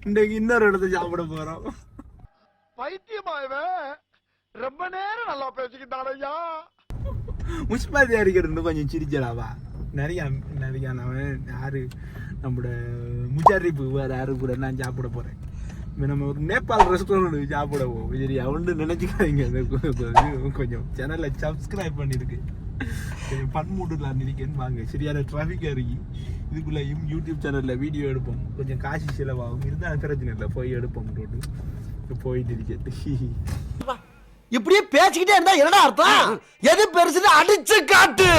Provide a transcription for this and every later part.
இன்றைக்கு இன்னொரு இடத்த சாப்பிட போறோம். பைத்தியமாயவே ரொம்ப நேரம் நல்லா பேசிக்கிட்டாரையா. முஷ்பாதி அடிக்கிறது கொஞ்சம் சிரிச்சலாவா. நிறைய யாரு நம்மளோட முஜாரிப்பு வேற யாரு கூட நான் சாப்பிட போறேன். நம்ம ஒரு நேபாள் ரெஸ்டாரண்ட் சாப்பிட போவோம். சரி அவனு நினைச்சுக்காதீங்க. கொஞ்சம் சேனலை சப்ஸ்கிரைப் பண்ணிருக்கு. கொஞ்சம் பன்மூடுலாம் இருக்கேன்னு வாங்க. சரியான டிராஃபிக்காக இருக்கு. இதுக்குள்ளேயும் யூடியூப் சேனலில் வீடியோ எடுப்போம். கொஞ்சம் காசு செலவாகும். இருந்தாலும் பிரச்சனை இல்லை, போய் எடுப்போம். போயிட்டு இருக்கிறது இப்படியே பேசிக்கிட்டே இருந்தா என்னடா அர்த்தம்? எது பெருசுன்னு அடிச்சு காட்டு.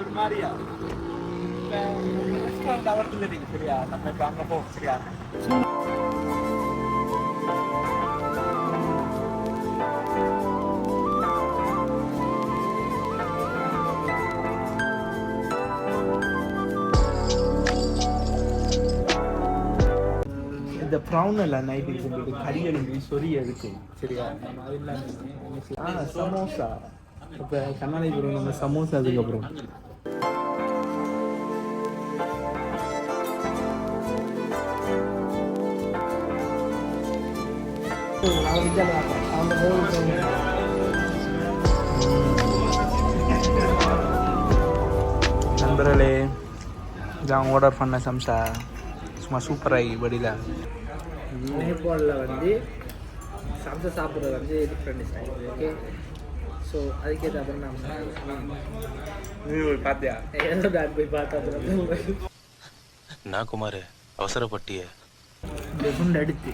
ஒரு மாதிரியா அவர்த்துல நீங்க சரியா நம்ம இப்ப அங்க போ சரியா. இந்த ப்ரௌன் எல்லாம் நைட்டு சொல்லிட்டு கறி எலும்பி சொறி இருக்கு சரியா. சமோசா இப்போ கண்ணாடி போடுவோம் நம்ம சமோசா. அதுக்கப்புறம் நண்பர்களே இதான் ஆர்டர் பண்ண சம்சா சும்மா சூப்பராகி படியில். நேபாளில் வந்து சம்சா சாப்பிட்றது வந்து டிஃப்ரெண்ட் ஸ்டைல். ஓகே, ஸோ அதுக்கேற்ற அப்புறம் போய் பார்த்தியா? நான் போய் பார்த்தா நான் குமார் அவசரப்பட்டிய குண்டு எடுத்து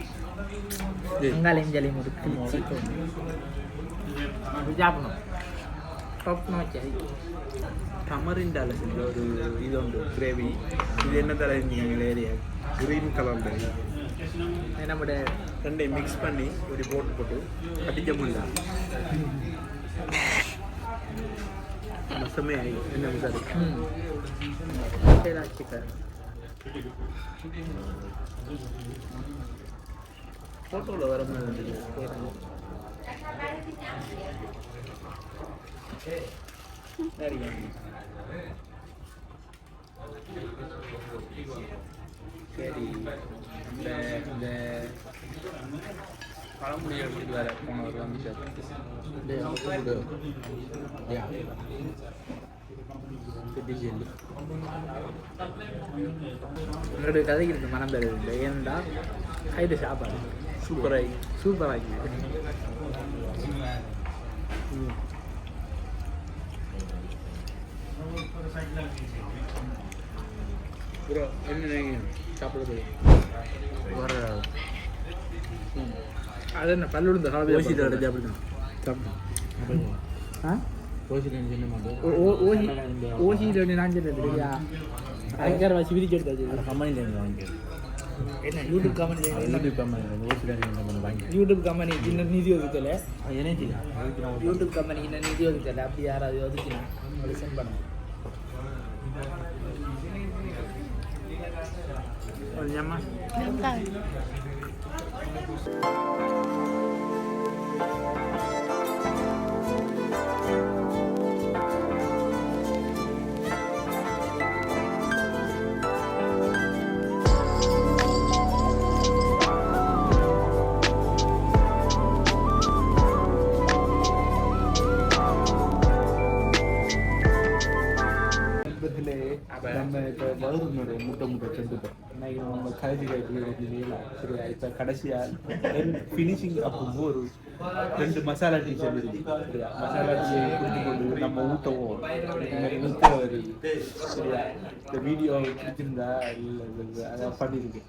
வெங்காயம் ஜலியும் ஒரு கிழிச்சு சாப்பிடணும். டப்னு வச்சு டமரிண்டால செஞ்ச ஒரு இது உண்டு கிரேவி. இது என்ன தர எங்கள் ஏரியா கிரீன் கலர் நம்மட ரெண்டையும் மிக்ஸ் பண்ணி ஒரு போட்டு கட்டிக்க முடியல. மசமே ஆகி என்ன சார் சிக்கன் ஃபோட்டோவில் வர மாதிரி சரி. இந்த பழமொழியை எடுத்துட்டு வேற போனவர் வந்து என்னோட கதைக்கு இருக்கு மனம் பெறுது. ஏன்டா கைது சாப்பாடு சூப்பராகி ப்ரோ என்ன சாப்பிட அது என்ன பல்லுழுந்த ஓசி அடைஞ்சு அப்படி தான் சாப்பிட்டோம். ஓசியில் நான் சொல்லியா அங்கேற வச்சு விரிச்சு எடுத்தாச்சு. கம்பெனிலேருந்து வாங்கி என்ன யூடியூப் கம்பெனி யூடியூப் கம்பெனிக்கு இன்னும் நிதி ஒதுக்கலை. யூடியூப் கம்பெனிக்கு இன்னும் நிதி ஒதுக்கலை. அப்படி யாராவது ஒதுக்கினா உங்களுக்கு சென்ட் பண்ணுவோம். நம்ம இப்போ வளர்ந்து முட்டை செஞ்சுட்டோம். இன்னைக்கு நம்ம கலைஞ்சி கைப்பிலாம் சரியா. இப்போ கடைசியாக ஃபினிஷிங் அப்போ ஒரு 2 மசாலா டீ செஞ்சிருக்கு சரியா. மசாலா டீயை குடிச்சு கொண்டு நம்ம ஊற்றவும் ஊற்ற வருது சரியா. இந்த வீடியோ பிடிச்சிருந்தா இல்லை அதை பண்ணியிருக்கு.